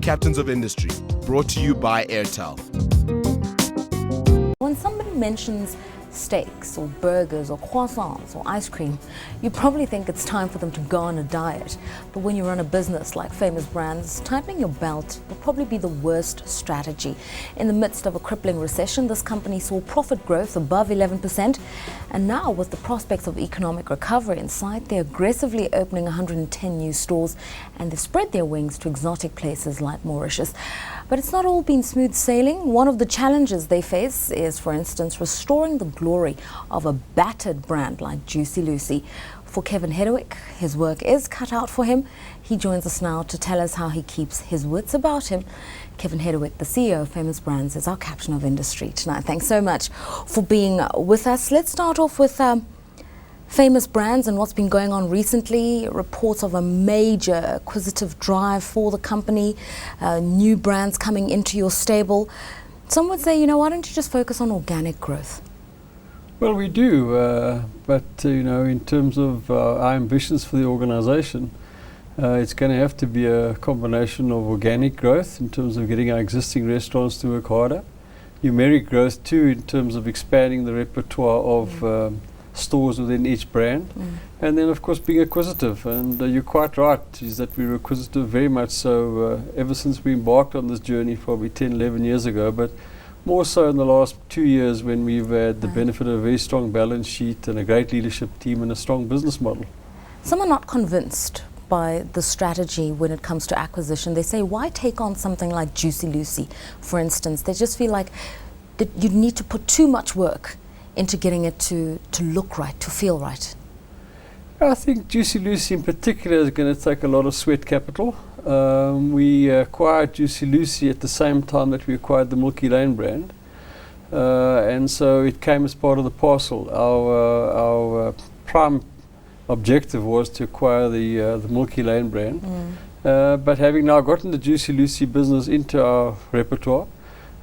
Captains of Industry, brought to you by Airtel. When somebody mentions steaks or burgers or croissants or ice cream, you probably think it's time for them to go on a diet. But when you run a business like Famous Brands, tightening your belt will probably be the worst strategy. In the midst of a crippling recession, this company saw profit growth above 11%. And now, with the prospects of economic recovery in sight, they're aggressively opening 110 new stores, and they've spread their wings to exotic places like Mauritius. But it's not all been smooth sailing. One of the challenges they face is, for instance, restoring the glory of a battered brand like Juicy Lucy. For Kevin Hedderwick, his work is cut out for him. He joins us now to tell us how he keeps his wits about him. Kevin Hedderwick, the CEO of Famous Brands, is our Captain of Industry tonight. Thanks so much for being with us. Let's start off with Famous Brands and what's been going on recently. Reports of a major acquisitive drive for the company, new brands coming into your stable. Some would say, why don't you just focus on organic growth? Well, we do, but in terms of our ambitions for the organisation, it's going to have to be a combination of organic growth in terms of getting our existing restaurants to work harder, numeric growth too in terms of expanding the repertoire of stores within each brand, and then of course being acquisitive. And you're quite right, is that we were acquisitive very much so ever since we embarked on this journey probably 10, 11 years ago, but more so in the last 2 years when we've had the benefit of a very strong balance sheet and a great leadership team and a strong business model. Some are not convinced by the strategy when it comes to acquisition. They say, why take on something like Juicy Lucy, for instance? They just feel like that you need to put too much work into getting it to look right, to feel right. I think Juicy Lucy in particular is going to take a lot of sweat capital. We acquired Juicy Lucy at the same time that we acquired the Milky Lane brand, and so it came as part of the parcel. Our prime objective was to acquire the Milky Lane brand, but having now gotten the Juicy Lucy business into our repertoire,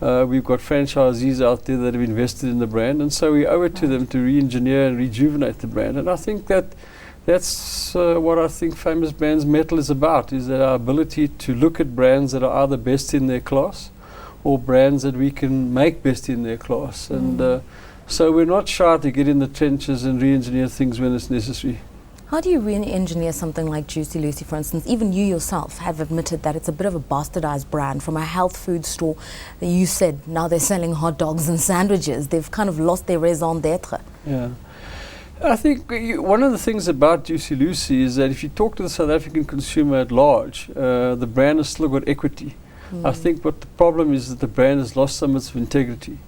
we've got franchisees out there that have invested in the brand, and so we owe it to them to re-engineer and rejuvenate the brand. And I think that's what I think Famous Brands Metal is about, is that our ability to look at brands that are either best in their class or brands that we can make best in their class. And so we're not shy to get in the trenches and re-engineer things when it's necessary. How do you re-engineer something like Juicy Lucy, for instance? Even you yourself have admitted that it's a bit of a bastardized brand from a health food store that you said now they're selling hot dogs and sandwiches. They've kind of lost their raison d'etre. Yeah. I think one of the things about Juicy Lucy is that if you talk to the South African consumer at large, the brand has still got equity. I think what the problem is that the brand has lost some of its integrity.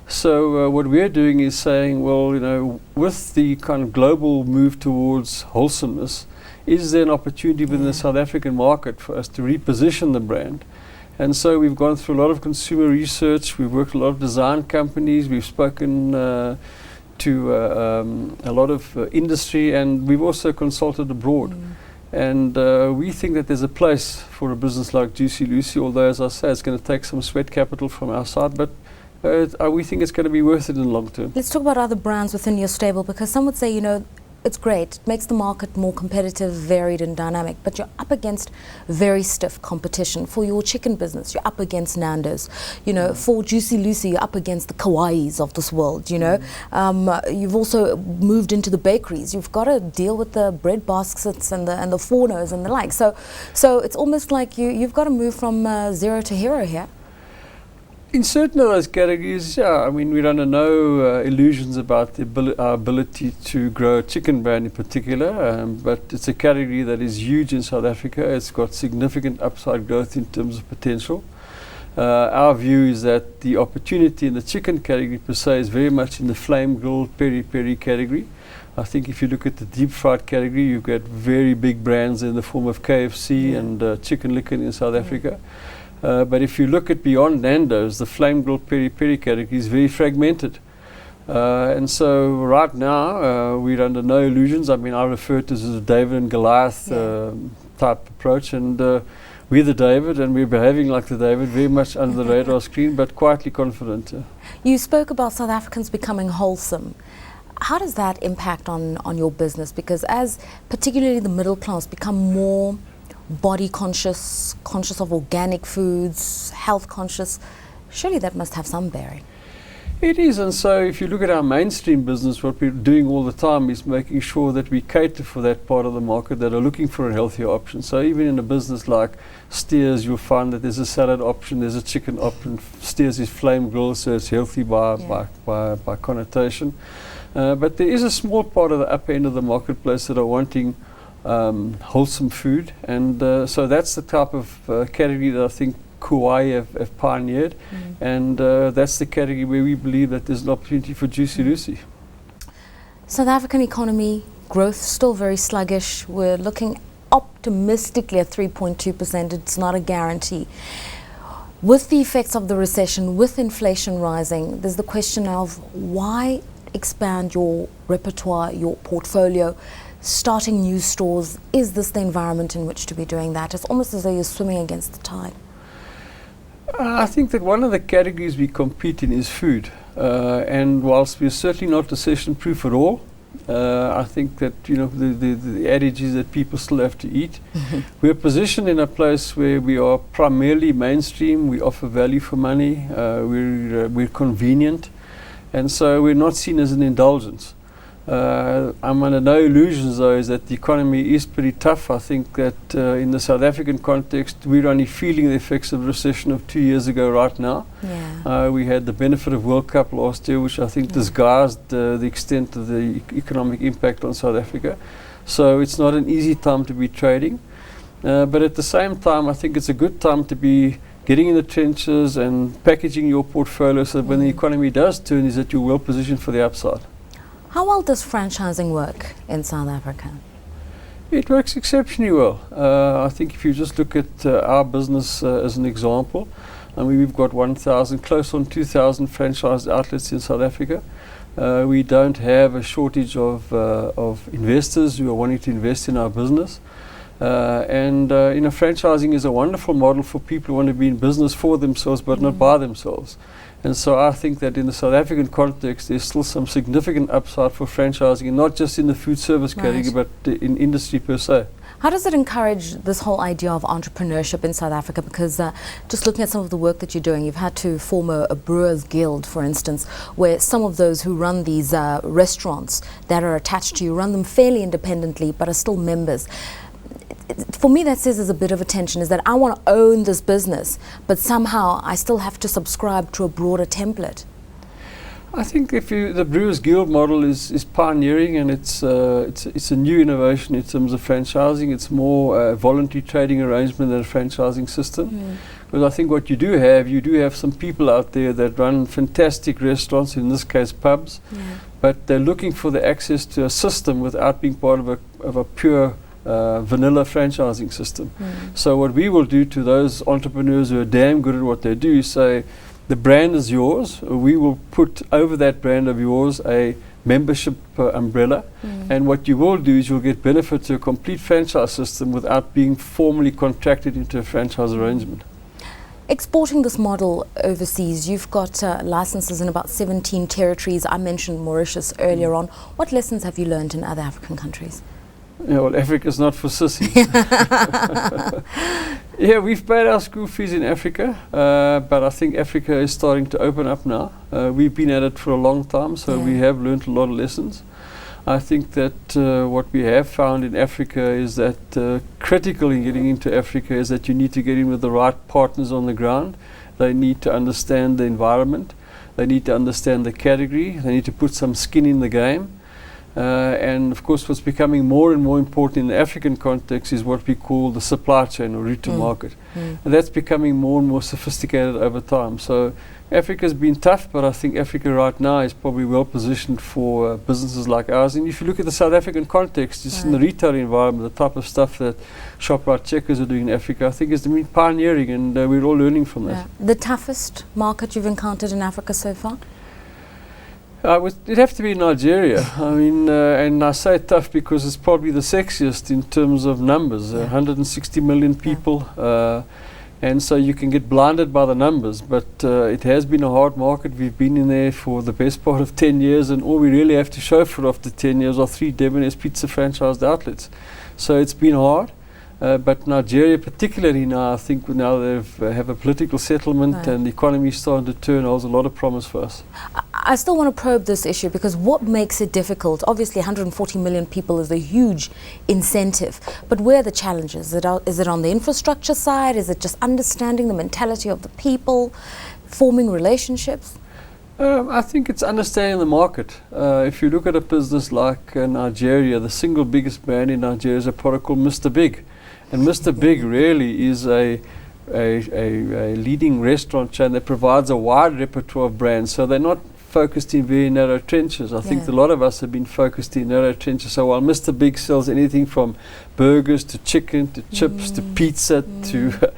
So what we're doing is saying, well, with the kind of global move towards wholesomeness, is there an opportunity within the South African market for us to reposition the brand? And so we've gone through a lot of consumer research, we've worked with a lot of design companies, we've spoken to a lot of industry, and we've also consulted abroad. And we think that there's a place for a business like Juicy Lucy, although, as I say, it's going to take some sweat capital from our side, but we think it's going to be worth it in the long term. Let's talk about other brands within your stable, because some would say, it's great, it makes the market more competitive, varied and dynamic, but you're up against very stiff competition. For your chicken business, you're up against Nando's. For Juicy Lucy, you're up against the Kawaiis of this world, You've also moved into the bakeries. You've got to deal with the bread baskets and the Fornos and the like. So it's almost like you've got to move from zero to hero here. In certain of those categories, we're under no illusions about our ability to grow a chicken brand in particular, but it's a category that is huge in South Africa. It's got significant upside growth in terms of potential. Our view is that the opportunity in the chicken category per se is very much in the flame grilled peri-peri category. I think if you look at the deep fried category, you've got very big brands in the form of KFC and Chicken Licken in South Africa. But if you look at beyond Nando's, the flame grilled peri-peri category is very fragmented. And so right now, we're under no illusions. I refer to this as a David and Goliath type approach. And we're the David, and we're behaving like the David, very much under the radar screen, but quietly confident. You spoke about South Africans becoming wholesome. How does that impact on your business? Because as particularly the middle class become more body conscious, conscious of organic foods, health conscious. Surely that must have some bearing. It is, and so if you look at our mainstream business, what we're doing all the time is making sure that we cater for that part of the market that are looking for a healthier option. So even in a business like steers, you'll find that there's a salad option, there's a chicken option. Steers is flame grilled, so it's healthy by connotation. But there is a small part of the upper end of the marketplace that are wanting wholesome food, and so that's the type of category that I think Kauai have pioneered, and that's the category where we believe that there's an opportunity for Juicy Lucy. South African economy growth still very sluggish. We're looking optimistically at 3.2%. It's not a guarantee. With the effects of the recession, with inflation rising, there's the question of why expand your repertoire, your portfolio, starting new stores. Is this the environment in which to be doing that? It's almost as though you're swimming against the tide. I think that one of the categories we compete in is food, and whilst we're certainly not recession-proof at all, I think that the adage is that people still have to eat. We're positioned in a place where we are primarily mainstream. We offer value for money. We're convenient, and so we're not seen as an indulgence. I'm under no illusions, though, is that the economy is pretty tough. I think that in the South African context, we're only feeling the effects of recession of 2 years ago right now. Yeah. We had the benefit of World Cup last year, which I think disguised the extent of the economic impact on South Africa. So it's not an easy time to be trading. But at the same time, I think it's a good time to be getting in the trenches and packaging your portfolio so that when the economy does turn, is that you're well positioned for the upside. How well does franchising work in South Africa? It works exceptionally well. I think if you just look at our business as an example, I mean, we've got 1,000, close on 2,000 franchised outlets in South Africa. We don't have a shortage of investors who are wanting to invest in our business. Franchising is a wonderful model for people who want to be in business for themselves but not by themselves. And so I think that in the South African context, there's still some significant upside for franchising, and not just in the food service category, but in industry per se. How does it encourage this whole idea of entrepreneurship in South Africa? Because just looking at some of the work that you're doing, you've had to form a brewers guild, for instance, where some of those who run these restaurants that are attached to you run them fairly independently but are still members. For me, that says there's a bit of a tension, is that I want to own this business, but somehow I still have to subscribe to a broader template. I think the Brewers Guild model is pioneering, and it's a new innovation in terms of franchising. It's more a voluntary trading arrangement than a franchising system. Because I think what you do have some people out there that run fantastic restaurants, in this case pubs, but they're looking for the access to a system without being part of a pure vanilla franchising system. So what we will do to those entrepreneurs who are damn good at what they do is say, the brand is yours. We will put over that brand of yours a membership umbrella, and what you will do is you'll get benefit to a complete franchise system without being formally contracted into a franchise arrangement. Exporting this model overseas, you've got licenses in about 17 territories. I mentioned Mauritius earlier on. What lessons have you learned in other African countries? Yeah, well, Africa's not for sissies. Yeah, we've paid our school fees in Africa, but I think Africa is starting to open up now. We've been at it for a long time, so we have learned a lot of lessons. I think that what we have found in Africa is that critical in getting into Africa is that you need to get in with the right partners on the ground. They need to understand the environment. They need to understand the category. They need to put some skin in the game. And of course, what's becoming more and more important in the African context is what we call the supply chain or route to market. And that's becoming more and more sophisticated over time. So Africa's been tough, but I think Africa right now is probably well positioned for businesses like ours. And if you look at the South African context, just in the retail environment, the type of stuff that ShopRite Checkers are doing in Africa, I think is pioneering, and we're all learning from that. The toughest market you've encountered in Africa so far? It'd have to be Nigeria. I mean, and I say tough because it's probably the sexiest in terms of numbers. 160 million people, and so you can get blinded by the numbers. But it has been a hard market. We've been in there for the best part of 10 years, and all we really have to show for after 10 years are 3 Debonair's Pizza franchised outlets. So it's been hard. But Nigeria particularly now, I think now they have a political settlement, Right. and the economy is starting to turn, holds a lot of promise for us. I still want to probe this issue, because what makes it difficult? Obviously 140 million people is a huge incentive, but where are the challenges? Is it on the infrastructure side? Is it just understanding the mentality of the people, forming relationships? I think it's understanding the market. If you look at a business like Nigeria, the single biggest brand in Nigeria is a product called Mr. Big. And Mr. Big really is a leading restaurant chain that provides a wide repertoire of brands. So they're not focused in very narrow trenches. I think a lot of us have been focused in narrow trenches. So while Mr. Big sells anything from burgers to chicken to chips to pizza to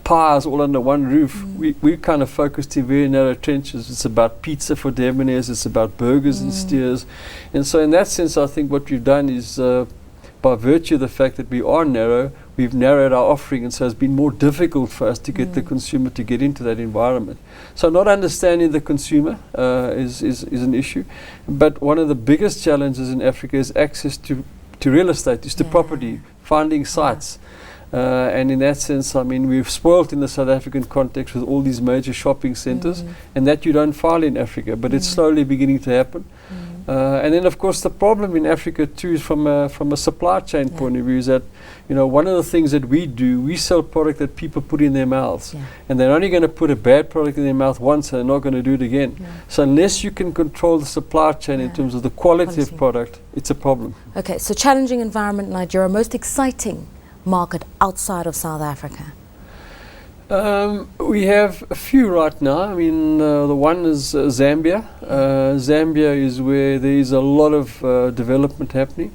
pies all under one roof, we kind of focused in very narrow trenches. It's about pizza for Debonair's, it's about burgers and steers. And so in that sense, I think what we've done is by virtue of the fact that we are narrow, we've narrowed our offering, and so it's been more difficult for us to get the consumer to get into that environment. So not understanding the consumer is an issue. But one of the biggest challenges in Africa is access to real estate, to property, finding sites. And in that sense, I mean, we've spoiled in the South African context with all these major shopping centres, and that you don't find in Africa, but it's slowly beginning to happen. And then, of course, the problem in Africa too is from a supply chain point of view is that, you know, one of the things that we do, we sell product that people put in their mouths, and they're only going to put a bad product in their mouth once, and they're not going to do it again. So unless you can control the supply chain in terms of the quality of product, it's a problem. Okay, so challenging environment in Nigeria, most exciting market outside of South Africa? We have a few right now. I mean, the one is Zambia. Zambia is where there is a lot of development happening.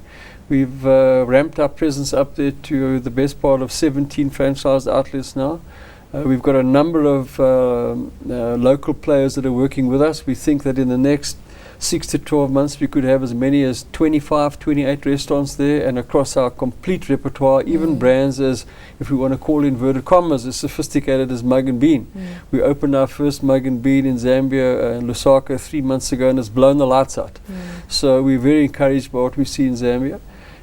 We've ramped our presence up there to the best part of 17 franchise outlets now. We've got a number of local players that are working with us. We think that in the next 6 to 12 months we could have as many as 25, 28 restaurants there, and across our complete repertoire, even brands as, if we want to call inverted commas, as sophisticated as Mug and Bean. We opened our first Mug and Bean in Zambia, Lusaka, 3 months ago, and it's blown the lights out. So we're very encouraged by what we see in Zambia.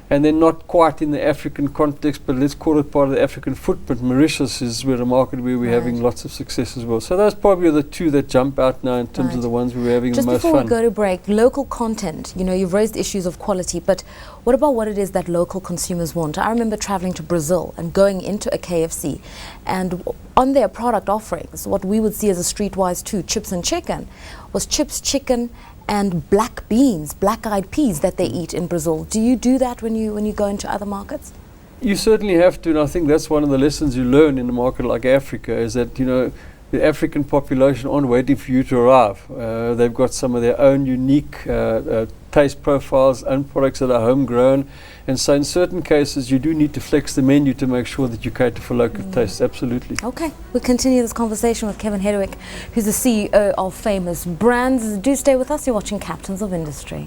And then not quite in the African context, but let's call it part of the African footprint. Mauritius is where a market where we're having lots of success as well. So those probably are the two that jump out now in terms of the ones we're having the most fun. Just before we go to break, local content, you know, you've raised issues of quality, but what about what it is that local consumers want? I remember traveling to Brazil and going into a KFC, and on their product offerings, what we would see as a streetwise too, chips and chicken, was chips, chicken, and black beans, black-eyed peas that they eat in Brazil. Do you do that when you go into other markets? You certainly have to, and I think that's one of the lessons you learn in a market like Africa, is that, you know, the African population aren't waiting for you to arrive. They've got some of their own unique taste profiles and products that are homegrown, and so in certain cases you do need to flex the menu to make sure that you cater for local tastes. Absolutely. Okay, we'll continue this conversation with Kevin Hedderwick, who's the CEO of Famous Brands. Do stay with us. You're watching Captains of Industry.